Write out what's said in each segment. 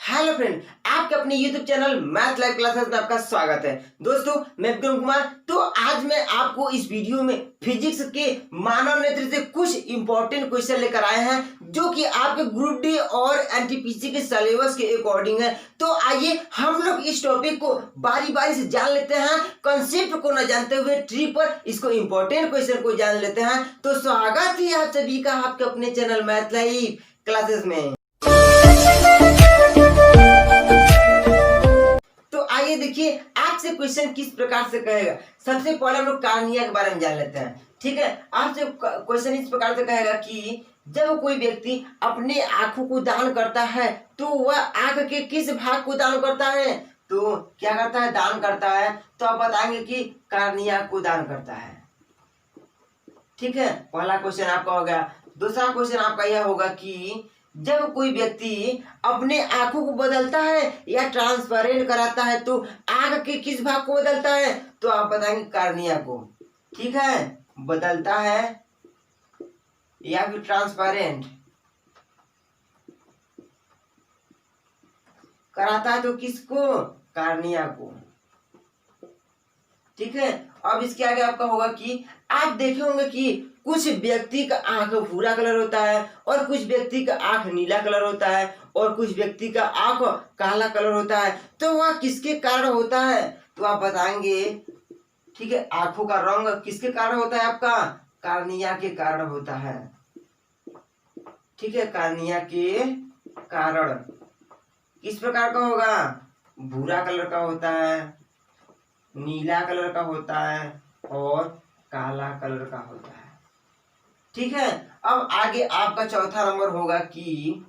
Hello friend, आपके अपने YouTube channel math live classes में आपका स्वागत है। दोस्तों, मैं विक्रम कुमार। तो आज मैं आपको इस वीडियो में फिजिक्स के मानव नेत्र से कुछ इंपॉर्टेंट क्वेश्चन लेकर आए हैं जो कि आपके ग्रुप डी और एनटीपीसी के सिलेबस के अकॉर्डिंग है। तो आइए हम लोग इस टॉपिक को बारी बारी से जान लेते हैं। कंसेप्ट को न जानते हुए ट्री पर इसको इंपॉर्टेंट क्वेश्चन को जान लेते हैं। तो स्वागत है आप सभी का आपके अपने चैनल मैथ लाइव क्लासेस में। आइए देखिए आपसे क्वेश्चन किस प्रकार से कहेगा। सबसे पहले हम लोग कार्निया के बारे में जान लेते हैं। ठीक है, आपसे क्वेश्चन इस प्रकार से कहेगा कि जब कोई व्यक्ति अपने आंखों को दान करता है तो वह आंख के किस भाग को दान करता है? तो क्या करता है? दान करता है। तो आप बताएंगे कि कार्निया को दान करता है। ठीक है, पहला क्वेश्चन आपका हो गया। दूसरा क्वेश्चन आपका यह होगा कि जब कोई व्यक्ति अपने आंखों को बदलता है या ट्रांसपेरेंट कराता है तो आंख के किस भाग को बदलता है? तो आप बताएंगे कार्निया को। ठीक है, बदलता है या फिर ट्रांसपेरेंट कराता है तो किसको? कार्निया को। ठीक है, अब इसके आगे आपका होगा कि आप देखे होंगे कि कुछ व्यक्ति का आंख भूरा कलर होता है और कुछ व्यक्ति का आंख नीला कलर होता है और कुछ व्यक्ति का आंख काला कलर होता है। तो वह किसके कारण होता है? तो आप बताएंगे। ठीक है, आंखों का रंग किसके कारण होता है? आपका कार्निया के कारण होता है। ठीक है, कार्निया के कारण किस प्रकार का होगा? भूरा कलर का होता है, नीला कलर का होता है और काला कलर का होता है। ठीक है, अब आगे आपका चौथा नंबर होगा कि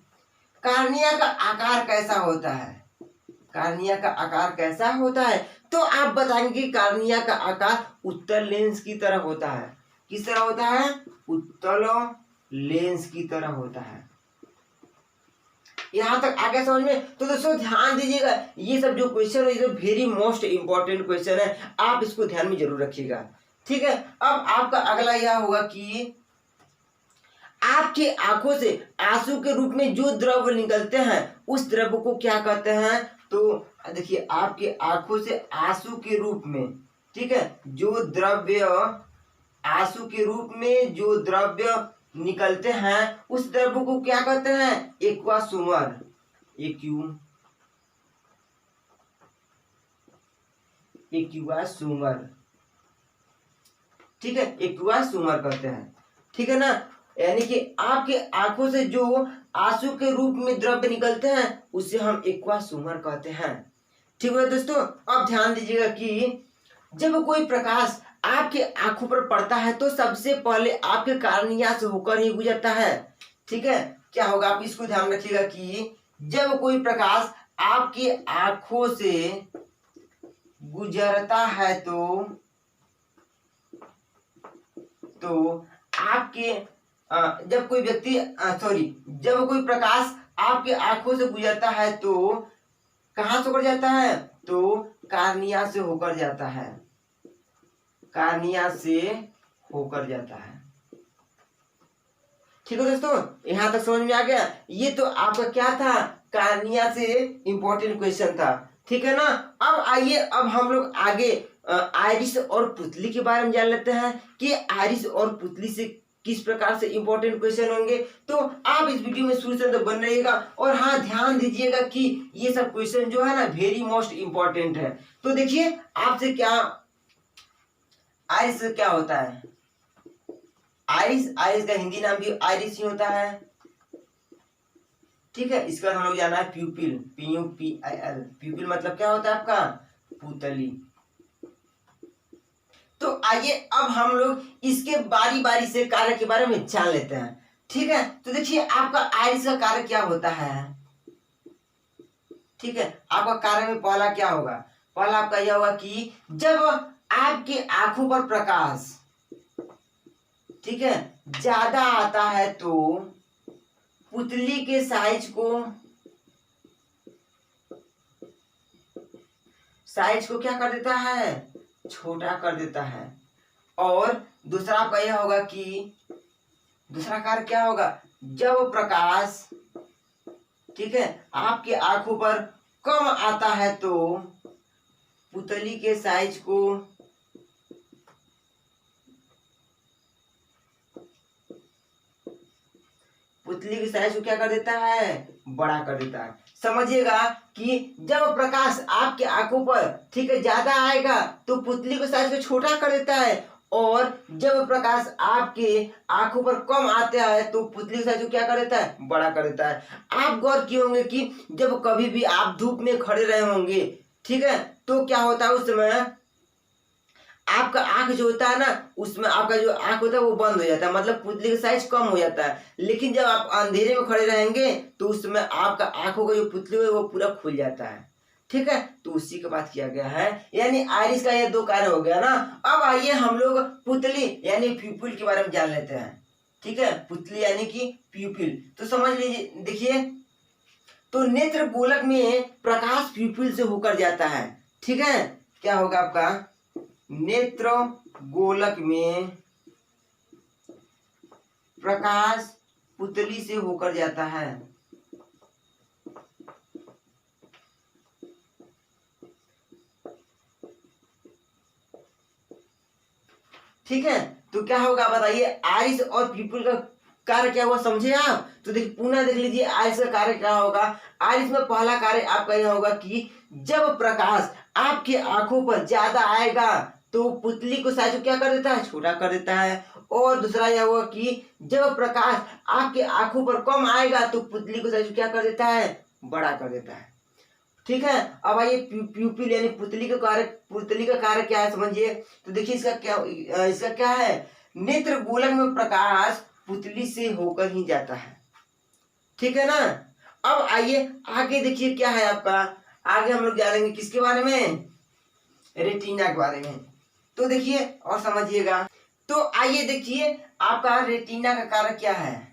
कार्निया का आकार कैसा होता है? कार्निया का आकार कैसा होता है? तो आप बताएंगे कि कार्निया का आकार उत्तल लेंस की तरह होता है। किस तरह होता है? उत्तल लेंस की तरह होता है। यहां तक आगे समझ में? तो दोस्तों ध्यान दीजिएगा, ये सब जो क्वेश्चन है ये वेरी मोस्ट इंपॉर्टेंट क्वेश्चन है, आप इसको ध्यान में जरूर रखिएगा। ठीक है, अब आपका अगला यह होगा कि आपकी आंखों से आंसू के रूप में जो द्रव निकलते हैं उस द्रव को क्या कहते हैं? तो देखिए, आपकी आंखों से आंसू के रूप में, ठीक है, जो द्रव्य आंसू के रूप में जो द्रव्य निकलते हैं उस द्रव्य को क्या कहते हैं? एक्वासुमर। एक्वासुमर। ठीक है, एक्वासुमर कहते हैं। ठीक है ना, यानी कि आपके आंखों से जो आंसू के रूप में द्रव्य निकलते हैं उसे हम एक्वासुमर कहते हैं। ठीक है दोस्तों, अब ध्यान दीजिएगा कि जब कोई प्रकाश आपके आंखों पर पड़ता है तो सबसे पहले आपके कार्निया से होकर ही गुजरता है। ठीक है, क्या होगा? आप इसको ध्यान रखिएगा कि जब कोई प्रकाश आपकी आंखों से गुजरता है तो आपके जब कोई व्यक्ति जब कोई प्रकाश आपके आंखों से गुजरता है तो कहां से होकर जाता है? तो कार्निया से होकर जाता है। कार्निया से होकर जाता है। ठीक है दोस्तों, यहां तक समझ में आ गया? ये तो आपका क्या था? कार्निया से इंपॉर्टेंट क्वेश्चन था। ठीक है ना, अब आइए अब हम लोग आगे आइरिस और पुतली के बारे में जान लेते हैं कि आइरिस और पुतली से किस प्रकार से इंपॉर्टेंट क्वेश्चन होंगे। तो आप इस वीडियो में शुरू से तो बन रहिएगा और हाँ ध्यान दीजिएगा कि ये सब क्वेश्चन जो है ना वेरी मोस्ट इंपॉर्टेंट है। तो देखिए आपसे क्या आइरिस क्या होता है? आइरिस का हिंदी नाम भी आइरिस ही होता है। ठीक है, इसका हम लोग जाना है प्यूपिल। PUPIL। प्यूपिल मतलब क्या होता है आपका? पुतली। तो आइए अब हम लोग इसके बारी बारी से कार्य के बारे में जान लेते हैं। ठीक है, तो देखिए आपका आइरिस का कार्य क्या होता है? ठीक है, आपका कार्य में पहला क्या होगा? पहला आपका यह होगा कि जब आपकी आंखों पर प्रकाश, ठीक है, ज्यादा आता है तो पुतली के साइज को क्या कर देता है? छोटा कर देता है। और दूसरा आपका यह होगा कि दूसरा कार्य क्या होगा? जब प्रकाश ठीक है, आपके आंखों पर कम आता है तो पुतली के साइज को पुतली की साइज को क्या कर देता है, बड़ा कर देता है। समझिएगा कि जब प्रकाश आपके आंखों पर ठीक है ज्यादा आएगा तो पुतली के साइज को छोटा कर देता है, और जब प्रकाश आपके आंखों पर कम आता है तो पुतली के साइज को क्या कर देता है, बड़ा कर देता है। आप गौर किए होंगे कि जब कभी भी आप धूप में खड़े रहे होंगे, ठीक है, तो क्या होता है उस समय आपका आंख जो होता है ना, उसमें आपका जो आंख होता है वो बंद हो जाता है, मतलब पुतली का साइज कम हो जाता है। लेकिन जब आप अंधेरे में खड़े रहेंगे तो उस समय आपका आंखों का जो पुतली है वो पूरा खुल जाता है। ठीक है, तो उसी की बात किया गया है, यानी आइरिस का ये दो कार्य हो गया ना। अब आइए हम लोग पुतली यानी प्यूपिल के बारे में जान लेते हैं। ठीक है, पुतली यानी कि प्यूपिल, तो समझ लीजिए, देखिए, तो नेत्र गोलक में प्रकाश प्यूपिल से होकर जाता है। ठीक है, क्या होगा आपका, नेत्र गोलक में प्रकाश पुतली से होकर जाता है। ठीक है, तो क्या होगा बताइए, आइरिस और प्यूपिल का कार्य क्या हुआ समझे आप। तो देखिए पुनः देख लीजिए, आइरिस का कार्य क्या होगा। आइरिस में पहला कार्य आपका यह होगा कि जब प्रकाश आपके आंखों पर ज्यादा आएगा तो पुतली को साइज को क्या कर देता है, छोटा कर देता है। और दूसरा यह होगा कि जब प्रकाश आपके आंखों पर कम आएगा तो पुतली को साइज को क्या कर देता है, बड़ा कर देता है। ठीक है, अब आइए प्यूपिल यानी पुतली का कार्य क्या है समझिए। तो देखिए इसका क्या है, नेत्र गोलक में प्रकाश पुतली से होकर ही जाता है। ठीक है ना। अब आइए आगे देखिए क्या है आपका, आगे हम लोग जानेंगे किसके बारे में, रेटिना के बारे में। तो देखिए और समझिएगा, तो आइए देखिए आपका रेटिना का कार्य क्या है।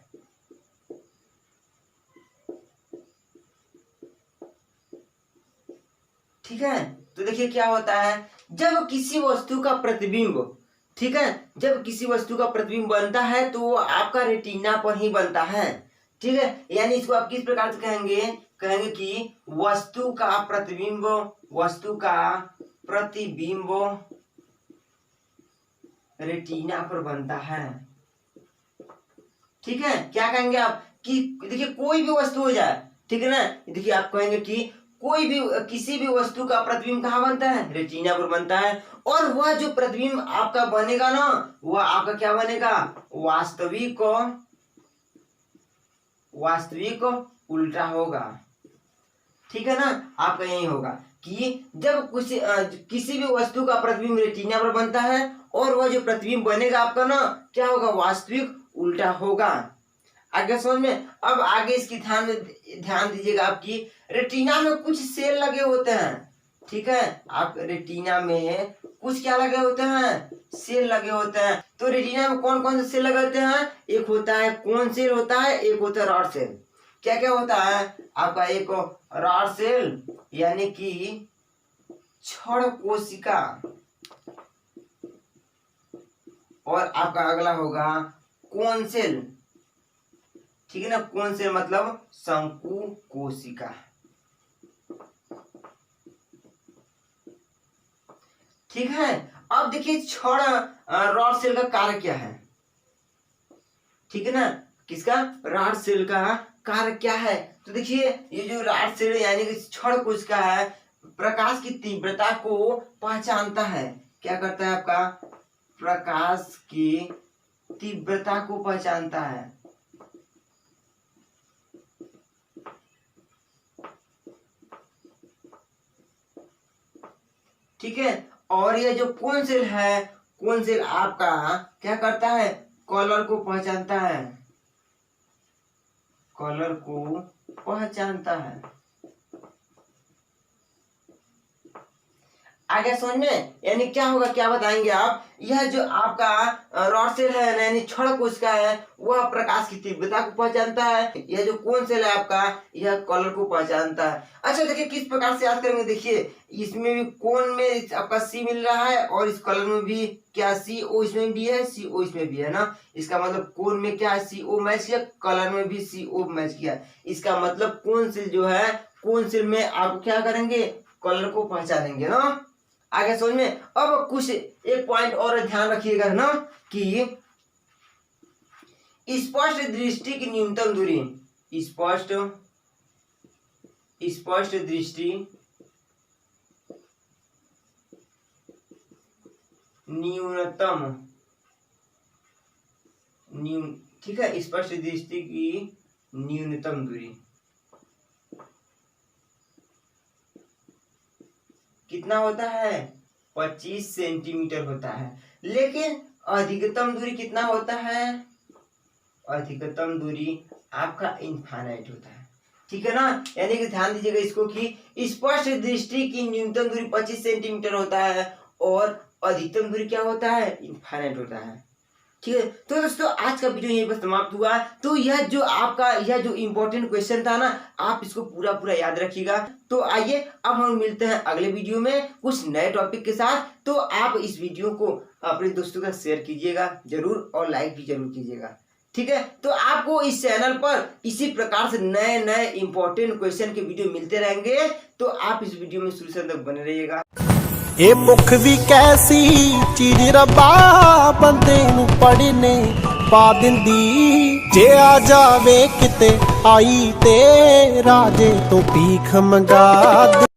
ठीक है, तो देखिए क्या होता है, जब किसी वस्तु का प्रतिबिंब, ठीक है, जब किसी वस्तु का प्रतिबिंब बनता है तो वो आपका रेटिना पर ही बनता है। ठीक है, यानी इसको आप किस प्रकार से कहेंगे, कहेंगे कि वस्तु का प्रतिबिंब रेटिना पर बनता है। ठीक है, क्या कहेंगे आप कि देखिए कोई भी वस्तु हो जाए, ठीक है ना, देखिए आप कहेंगे कि कोई भी किसी भी वस्तु का प्रतिबिंब कहाँ बनता है, रेटिना पर बनता है। और वह जो प्रतिबिंब आपका बनेगा ना, वह आपका क्या बनेगा, वास्तविक वास्तविक उल्टा होगा। ठीक है ना, आपका यही होगा कि जब किसी भी वस्तु का प्रतिबिंब रेटिना पर बनता है और वह जो प्रतिबिंब बनेगा आपका ना, क्या होगा, वास्तविक उल्टा होगा। आगे समझ में। अब आगे इसकी ध्यान दीजिएगा, आपकी रेटिना में कुछ सेल लगे होते हैं। ठीक है, आप रेटिना में कुछ क्या लगे होते हैं, सेल लगे होते हैं। तो रेटिना में कौन कौन से सेल लगे होते हैं, एक होता है कोन सेल होता है, एक होता है रॉड सेल। क्या क्या होता है आपका, एक रॉड सेल यानी कि क्षण कोशिका, और आपका अगला होगा कोन सेल। ठीक है ना, कोन सेल मतलब शंकु कोशिका। ठीक है, अब देखिए क्षण रॉड सेल का कार्य क्या है। ठीक है ना, किसका, रॉड सेल का कार्य क्या है। तो देखिए ये जो रॉड सेल यानी कि क्षण कोशिका है, प्रकाश की तीव्रता को पहचानता है। क्या करता है आपका, प्रकाश की तीव्रता को पहचानता है। ठीक है, और ये जो कोन सेल है, कोन सेल आपका क्या करता है, कलर को पहचानता है, कलर को पहचानता है। आगे समझ में, यानी क्या होगा, क्या बताएंगे आप, यह जो आपका रॉड सेल है यानी क्षण कोशिका है, वह प्रकाश की तीव्रता को पहचानता है। यह जो कोन सेल है आपका, यह कलर को पहचानता है। अच्छा देखिए किस प्रकार से याद करेंगे, देखिए इसमें भी कोन में आपका सी मिल रहा है और इस कलर में भी क्या सी ओ इसमें भी है, सी ओ इसमें भी है ना। इसका मतलब कोन में क्या है, सी ओ मैच किया, कलर में भी सी ओ मैच किया। इसका मतलब कोन सेल जो है, कोन सेल में आप क्या करेंगे, कलर को पहचानेंगे ना। आगे समझ में। अब कुछ एक पॉइंट और ध्यान रखिएगा ना कि स्पष्ट दृष्टि की न्यूनतम दूरी, स्पष्ट दृष्टि ठीक है, स्पष्ट दृष्टि की न्यूनतम दूरी कितना होता है, 25 सेंटीमीटर होता है। लेकिन अधिकतम दूरी कितना होता है, अधिकतम दूरी आपका इनफाइनाइट होता है। ठीक है ना, यानी कि ध्यान दीजिएगा इसको कि स्पष्ट दृष्टि की न्यूनतम दूरी 25 सेंटीमीटर होता है और अधिकतम दूरी क्या होता है, इनफाइनाइट होता है। ठीक है, तो दोस्तों आज का वीडियो यहीं पर समाप्त हुआ। तो यह जो आपका यह जो इम्पोर्टेंट क्वेश्चन था ना, आप इसको पूरा याद रखिएगा। तो आइए अब हम मिलते हैं अगले वीडियो में कुछ नए टॉपिक के साथ। तो आप इस वीडियो को अपने दोस्तों का शेयर कीजिएगा जरूर और लाइक भी जरूर कीजिएगा। ठीक है, तो आपको इस चैनल पर इसी प्रकार से नए इम्पोर्टेंट क्वेश्चन के वीडियो मिलते रहेंगे। तो आप इस वीडियो में शुरू से तक बने रहिएगा। ਇਹ ਭੁੱਖ ਵੀ ਕੈਸੀ ਚੀਜ਼ ਰੱਬਾ ਬੰਦੇ ਨੂੰ ਪੜਨੇ ਪਾ ਦਿੰਦੀ, ਜੇ ਆ ਜਾਵੇ ਕਿਤੇ ਆਈ ਤੇ ਰਾਜੇ ਤੋਂ ਭੀਖ ਮੰਗਾ।